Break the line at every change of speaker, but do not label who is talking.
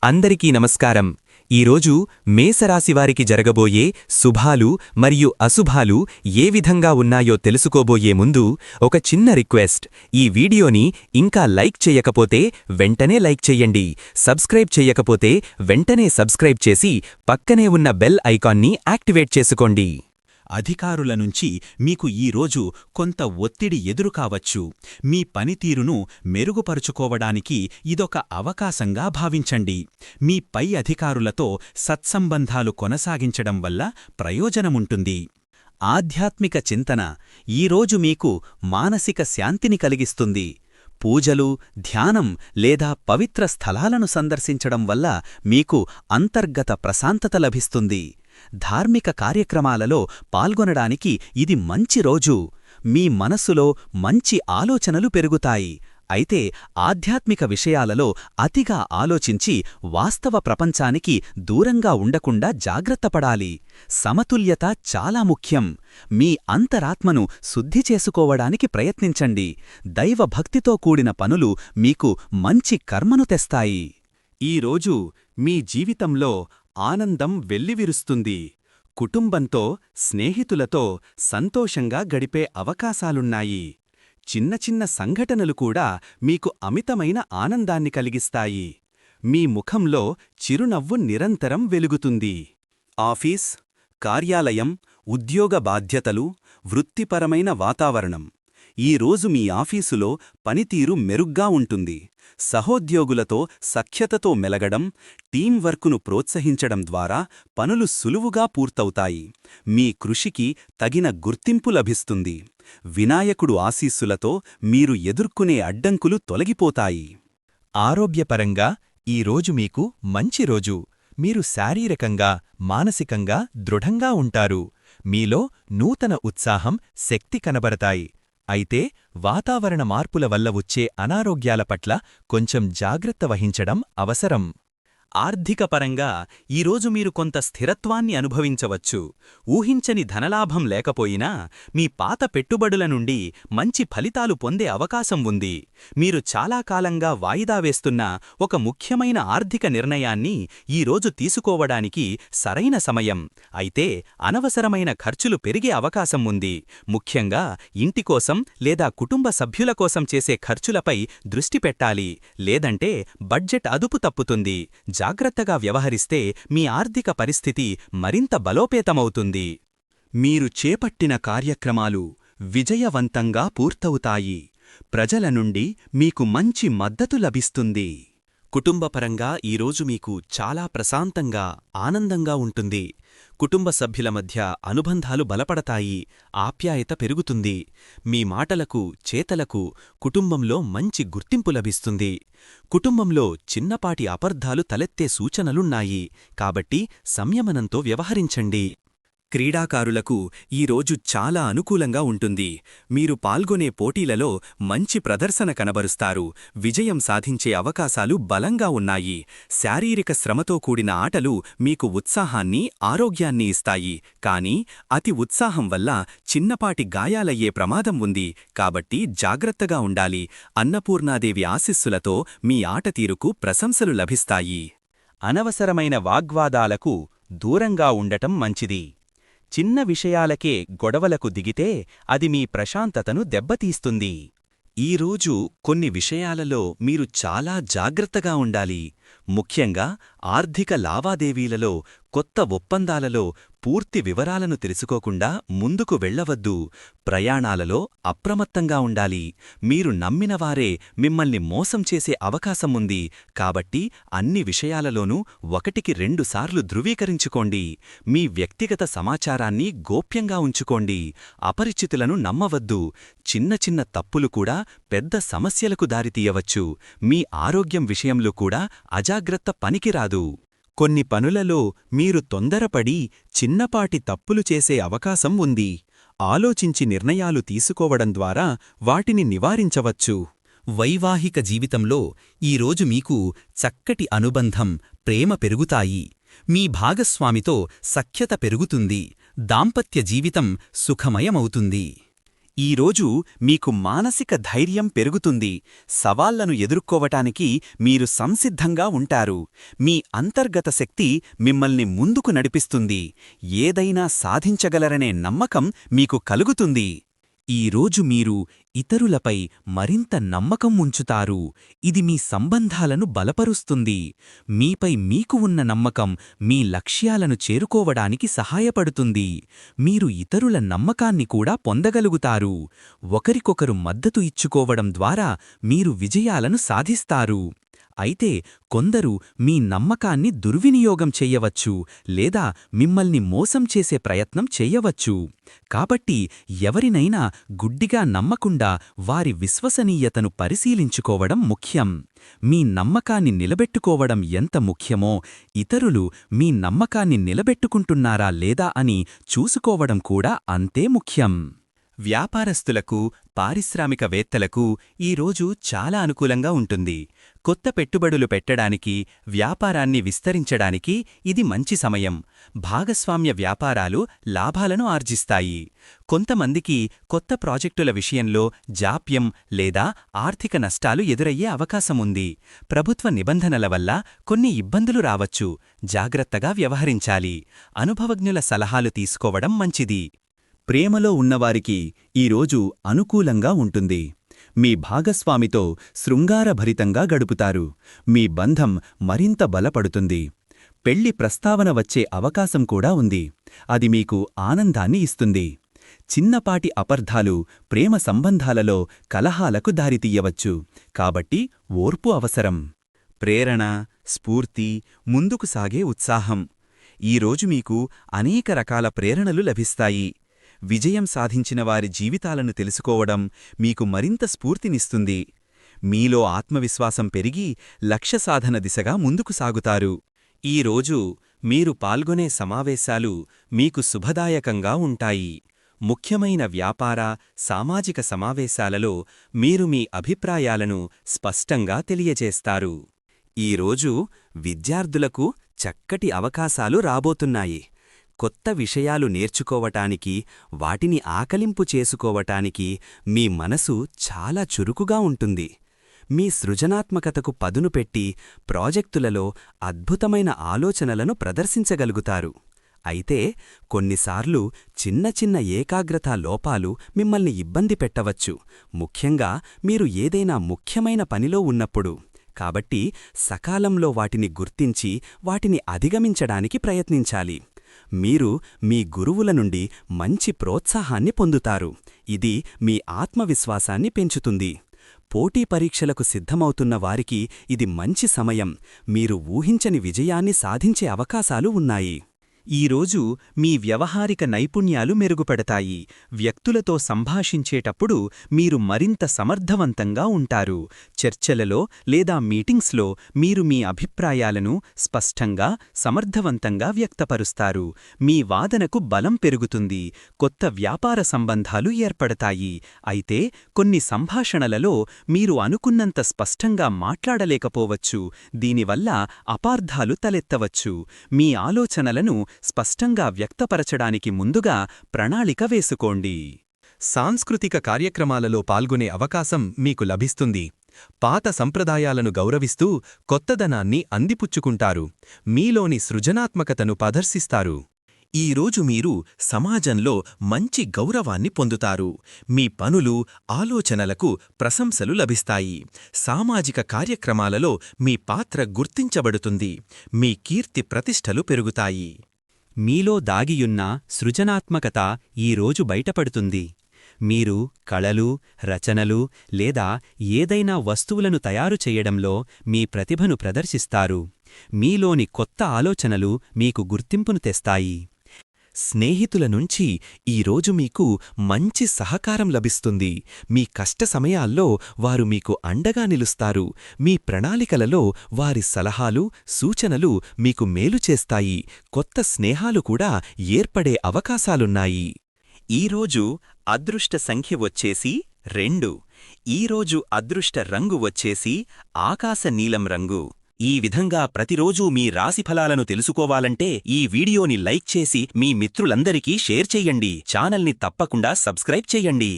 అందరికీ నమస్కారం. ఈరోజు మేషరాశివారికి జరగబోయే శుభాలు మరియు అశుభాలు ఏ విధంగా ఉన్నాయో తెలుసుకోబోయే ముందు ఒక చిన్న రిక్వెస్ట్. ఈ వీడియోని ఇంకా లైక్ చేయకపోతే వెంటనే లైక్ చెయ్యండి. సబ్స్క్రైబ్ చేయకపోతే వెంటనే సబ్స్క్రైబ్ చేసి పక్కనే ఉన్న బెల్ ఐకాన్ని యాక్టివేట్ చేసుకోండి.
అధికారుల నుంచి మీకు ఈరోజు కొంత ఒత్తిడి ఎదురుకావచ్చు. మీ పనితీరును మెరుగుపరుచుకోవడానికి ఇదొక అవకాశంగా భావించండి. మీ పై అధికారులతో సత్సంబంధాలు కొనసాగించడం వల్ల ప్రయోజనముంటుంది. ఆధ్యాత్మిక చింతన ఈరోజు మీకు మానసిక శాంతిని కలిగిస్తుంది. పూజలు, ధ్యానం లేదా పవిత్ర స్థలాలను సందర్శించడం వల్ల మీకు అంతర్గత ప్రశాంతత లభిస్తుంది. ధార్మిక కార్యక్రమాలలో పాల్గొనడానికి ఇది మంచి రోజు. మీ మనస్సులో మంచి ఆలోచనలు పెరుగుతాయి. అయితే ఆధ్యాత్మిక విషయాలలో అతిగా ఆలోచించి వాస్తవ ప్రపంచానికి దూరంగా ఉండకుండా జాగ్రత్తపడాలి. సమతుల్యత చాలా ముఖ్యం. మీ అంతరాత్మను శుద్ధి చేసుకోవడానికి ప్రయత్నించండి. దైవభక్తితో కూడిన పనులు మీకు మంచి కర్మను తెస్తాయి. ఈరోజు మీ జీవితంలో ఆనందం వెల్లివిరుస్తుంది. కుటుంబంతో, స్నేహితులతో సంతోషంగా గడిపే అవకాశాలున్నాయి. చిన్న చిన్న సంఘటనలు కూడా మీకు అమితమైన ఆనందాన్ని కలిగిస్తాయి. మీ ముఖంలో చిరునవ్వు నిరంతరం వెలుగుతుంది. ఆఫీస్, కార్యాలయం, ఉద్యోగ బాధ్యతలు, వృత్తిపరమైన వాతావరణం ఈరోజు మీ ఆఫీసులో పనితీరు మెరుగ్గా ఉంటుంది. సహోద్యోగులతో సఖ్యతతో మెలగడం, టీం వర్కును ప్రోత్సహించడం ద్వారా పనులు సులువుగా పూర్తవుతాయి. మీ కృషికి తగిన గుర్తింపు లభిస్తుంది. వినాయకుడు ఆశీస్సులతో మీరు ఎదుర్కొనే అడ్డంకులు తొలగిపోతాయి.
ఆరోగ్యపరంగా ఈరోజు మీకు మంచి రోజు. మీరు శారీరకంగా, మానసికంగా దృఢంగా ఉంటారు. మీలో నూతన ఉత్సాహం, శక్తి కనబరతాయి. అయితే వాతావరణ మార్పుల వల్ల వచ్చే అనారోగ్యాల పట్ల కొంచెం జాగ్రత్త వహించడం అవసరం.
ఆర్థికపరంగా ఈరోజు మీరు కొంత స్థిరత్వాన్ని అనుభవించవచ్చు. ఊహించని ధనలాభం లేకపోయినా మీ పాత పెట్టుబడుల నుండి మంచి ఫలితాలు పొందే అవకాశం ఉంది. మీరు చాలా కాలంగా వాయిదా వేస్తున్న ఒక ముఖ్యమైన ఆర్థిక నిర్ణయాన్ని ఈరోజు తీసుకోవడానికి సరైన సమయం. అయితే అనవసరమైన ఖర్చులు పెరిగే అవకాశం ఉంది. ముఖ్యంగా ఇంటికోసం లేదా కుటుంబ సభ్యుల కోసం చేసే ఖర్చులపై దృష్టి పెట్టాలి. లేదంటే బడ్జెట్ అదుపు తప్పుతుంది. జాగ్రత్తగా వ్యవహరిస్తే మీ ఆర్థిక పరిస్థితి మరింత బలోపేతమవుతుంది.
మీరు చేపట్టిన కార్యక్రమాలు విజయవంతంగా పూర్తవుతాయి. ప్రజల నుండి మీకు మంచి మద్దతు లభిస్తుంది. కుటుంబపరంగా ఈరోజు మీకు చాలా ప్రశాంతంగా, ఆనందంగా ఉంటుంది. కుటుంబ సభ్యుల మధ్య అనుబంధాలు బలపడతాయి. ఆప్యాయత పెరుగుతుంది. మీ మాటలకు, చేతలకు కుటుంబంలో మంచి గుర్తింపు లభిస్తుంది. కుటుంబంలో చిన్నపాటి అపార్థాలు తలెత్తే సూచనలున్నాయి. కాబట్టి సంయమనంతో వ్యవహరించండి. క్రీడాకారులకు ఈరోజు చాలా అనుకూలంగా ఉంటుంది. మీరు పాల్గొనే పోటీలలో మంచి ప్రదర్శన కనబరుస్తారు. విజయం సాధించే అవకాశాలు బలంగా ఉన్నాయి. శారీరక శ్రమతో కూడిన ఆటలు మీకు ఉత్సాహాన్ని, ఆరోగ్యాన్ని ఇస్తాయి. కానీ అతి ఉత్సాహం వల్ల చిన్నపాటి గాయాలయ్యే ప్రమాదం ఉంది. కాబట్టి జాగ్రత్తగా ఉండాలి. అన్నపూర్ణాదేవి ఆశీస్సులతో మీ ఆటతీరుకు ప్రశంసలు లభిస్తాయి.
అనవసరమైన వాగ్వాదాలకు దూరంగా ఉండటం మంచిది. చిన్న విషయాలకే గొడవలకు దిగితే అది మీ ప్రశాంతతను దెబ్బతీస్తుంది.
ఈరోజు కొన్ని విషయాలలో మీరు చాలా జాగ్రత్తగా ఉండాలి. ముఖ్యంగా ఆర్థిక లావాదేవీలలో, కొత్త ఒప్పందాలలో పూర్తి వివరాలను తెలుసుకోకుండా ముందుకు వెళ్లవద్దు. ప్రయాణాలలో అప్రమత్తంగా ఉండాలి. మీరు నమ్మినవారే మిమ్మల్ని మోసం చేసే అవకాశం ఉంది. కాబట్టి అన్ని విషయాలలోనూ 1-2 సార్లు ధృవీకరించుకోండి. మీ వ్యక్తిగత సమాచారాన్ని గోప్యంగా ఉంచుకోండి. అపరిచితులను నమ్మవద్దు. చిన్న చిన్న తప్పులు కూడా పెద్ద సమస్యలకు దారితీయవచ్చు. మీ ఆరోగ్యం విషయంలో కూడా అజాగ్రత్త పనికిరాదు. కొన్ని పనులలో మీరు తొందరపడి చిన్నపాటి తప్పులు చేసే అవకాశం ఉంది. ఆలోచించి నిర్ణయాలు తీసుకోవడం ద్వారా వాటిని నివారించవచ్చు. వైవాహిక జీవితంలో ఈరోజు మీకు చక్కటి అనుబంధం, ప్రేమ పెరుగుతాయి. మీ భాగస్వామితో సఖ్యత పెరుగుతుంది. దాంపత్య జీవితం సుఖమయమవుతుంది.
ఈరోజు మీకు మానసిక ధైర్యం పెరుగుతుంది. సవాళ్లను ఎదుర్కోవటానికి మీరు సంసిద్ధంగా ఉంటారు. మీ అంతర్గత శక్తి మిమ్మల్ని ముందుకు నడిపిస్తుంది. ఏదైనా సాధించగలరనే నమ్మకం మీకు కలుగుతుంది. ఈరోజు మీరు ఇతరులపై మరింత నమ్మకం ఉంచుతారు. ఇది మీ సంబంధాలను బలపరుస్తుంది. మీపై మీకు ఉన్న నమ్మకం మీ లక్ష్యాలను చేరుకోవడానికి సహాయపడుతుంది. మీరు ఇతరుల నమ్మకాన్ని కూడా పొందగలుగుతారు. ఒకరికొకరు మద్దతు ఇచ్చుకోవడం ద్వారా మీరు విజయాలను సాధిస్తారు. అయితే కొందరు మీ నమ్మకాన్ని దుర్వినియోగం చెయ్యవచ్చు లేదా మిమ్మల్ని మోసం చేసే ప్రయత్నం చెయ్యవచ్చు. కాబట్టి ఎవరినైనా గుడ్డిగా నమ్మకుండా వారి విశ్వసనీయతను పరిశీలించుకోవడం ముఖ్యం. మీ నమ్మకాన్ని నిలబెట్టుకోవడం ఎంత ముఖ్యమో ఇతరులు మీ నమ్మకాన్ని నిలబెట్టుకుంటున్నారా లేదా అని చూసుకోవడం కూడా అంతే ముఖ్యం. వ్యాపారస్తులకు, పారిశ్రామికవేత్తలకు ఈరోజు చాలా అనుకూలంగా ఉంటుంది. కొత్త పెట్టుబడులు పెట్టడానికి, వ్యాపారాన్ని విస్తరించడానికి ఇది మంచి సమయం. భాగస్వామ్య వ్యాపారాలు లాభాలను ఆర్జిస్తాయి. కొంతమందికి కొత్త ప్రాజెక్టుల విషయంలో జాప్యం లేదా ఆర్థిక నష్టాలు ఎదురయ్యే అవకాశముంది. ప్రభుత్వ నిబంధనల వల్ల కొన్ని ఇబ్బందులు రావచ్చు. జాగ్రత్తగా వ్యవహరించాలి. అనుభవజ్ఞుల సలహాలు తీసుకోవడం మంచిది. ప్రేమలో ఉన్నవారికి ఈరోజు అనుకూలంగా ఉంటుంది. మీ భాగస్వామితో శృంగారభరితంగా గడుపుతారు. మీ బంధం మరింత బలపడుతుంది. పెళ్లి ప్రస్తావన వచ్చే అవకాశం కూడా ఉంది. అది మీకు ఆనందాన్ని ఇస్తుంది. చిన్నపాటి అపార్థాలు ప్రేమ సంబంధాలలో కలహాలకు దారితీయవచ్చు. కాబట్టి ఓర్పు అవసరం. ప్రేరణ, స్ఫూర్తి, ముందుకు సాగే ఉత్సాహం. ఈరోజు మీకు అనేక రకాల ప్రేరణలు లభిస్తాయి. విజయం సాధించిన వారి జీవితాలను తెలుసుకోవడం మీకు మరింత స్ఫూర్తినిస్తుంది. మీలో ఆత్మవిశ్వాసం పెరిగి లక్ష్య సాధన దిశగా ముందుకు సాగుతారు. ఈరోజు మీరు పాల్గొనే సమావేశాలు మీకు శుభదాయకంగా ఉంటాయి. ముఖ్యమైన వ్యాపార, సామాజిక సమావేశాలలో మీరు మీ అభిప్రాయాలను స్పష్టంగా తెలియజేస్తారు. ఈరోజు విద్యార్థులకు చక్కటి అవకాశాలు రాబోతున్నాయి. కొత్త విషయాలు నేర్చుకోవటానికి, వాటిని ఆకలింపు చేసుకోవటానికి మీ మనసు చాలా చురుకుగా ఉంటుంది. మీ సృజనాత్మకతకు పదును పెట్టి ప్రాజెక్టులలో అద్భుతమైన ఆలోచనలను ప్రదర్శించగలుగుతారు. అయితే కొన్నిసార్లు చిన్న చిన్న ఏకాగ్రతా లోపాలు మిమ్మల్ని ఇబ్బంది పెట్టవచ్చు, ముఖ్యంగా మీరు ఏదైనా ముఖ్యమైన పనిలో ఉన్నప్పుడు. కాబట్టి సకాలంలో వాటిని గుర్తించి వాటిని అధిగమించడానికి ప్రయత్నించాలి. మీరు మీ గురువుల నుండి మంచి ప్రోత్సాహాన్ని పొందుతారు. ఇది మీ ఆత్మవిశ్వాసాన్ని పెంచుతుంది. పోటీ పరీక్షలకు సిద్ధమవుతున్న వారికి ఇది మంచి సమయం. మీరు ఊహించని విజయాన్ని సాధించే అవకాశాలు ఉన్నాయి. ఈరోజు మీ వ్యవహారిక నైపుణ్యాలు మెరుగుపడతాయి. వ్యక్తులతో సంభాషించేటప్పుడు మీరు మరింత సమర్థవంతంగా ఉంటారు. చర్చలలో లేదా మీటింగ్స్లో మీరు మీ అభిప్రాయాలను స్పష్టంగా, సమర్థవంతంగా వ్యక్తపరుస్తారు. మీ వాదనకు బలం పెరుగుతుంది. కొత్త వ్యాపార సంబంధాలు ఏర్పడతాయి. అయితే కొన్ని సంభాషణలలో మీరు అనుకున్నంత స్పష్టంగా మాట్లాడలేకపోవచ్చు. దీనివల్ల అపార్థాలు తలెత్తవచ్చు. మీ ఆలోచనలను స్పష్టంగా వ్యక్తపరచడానికి ముందుగా ప్రణాళిక వేసుకోండి. సాంస్కృతిక కార్యక్రమాలలో పాల్గొనే అవకాశం మీకు లభిస్తుంది. పాత సంప్రదాయాలను గౌరవిస్తూ కొత్తదనాన్ని అందిపుచ్చుకుంటారు. మీలోని సృజనాత్మకతను ప్రదర్శిస్తారు. ఈరోజు మీరు సమాజంలో మంచి గౌరవాన్ని పొందుతారు. మీ పనులు, ఆలోచనలకు ప్రశంసలు లభిస్తాయి. సామాజిక కార్యక్రమాలలో మీ పాత్ర గుర్తించబడుతుంది. మీ కీర్తి ప్రతిష్టలు పెరుగుతాయి. మీలో దాగియున్న సృజనాత్మకత ఈరోజు బయటపడుతుంది. మీరు కళలు, రచనలు లేదా ఏదైనా వస్తువులను తయారు చేయడంలో మీ ప్రతిభను ప్రదర్శిస్తారు. మీలోని కొత్త ఆలోచనలు మీకు గుర్తింపును తెస్తాయి. స్నేహితుల నుంచి ఈరోజు మీకు మంచి సహకారం లభిస్తుంది. మీ కష్ట సమయాల్లో వారు మీకు అండగా నిలుస్తారు. మీ ప్రణాళికలలో వారి సలహాలు, సూచనలు మీకు మేలు చేస్తాయి. కొత్త స్నేహాలు కూడా ఏర్పడే అవకాశాలున్నాయి. ఈరోజు అదృష్ట సంఖ్య వచ్చేసి 2. ఈరోజు అదృష్ట రంగు వచ్చేసి ఆకాశ నీలం రంగు. ఈ విధంగా ప్రతిరోజూ మీ రాశిఫలాలను తెలుసుకోవాలంటే ఈ వీడియోని లైక్ చేసి మీ మిత్రులందరికీ షేర్ చెయ్యండి. ఛానల్ని తప్పకుండా సబ్స్క్రైబ్ చెయ్యండి.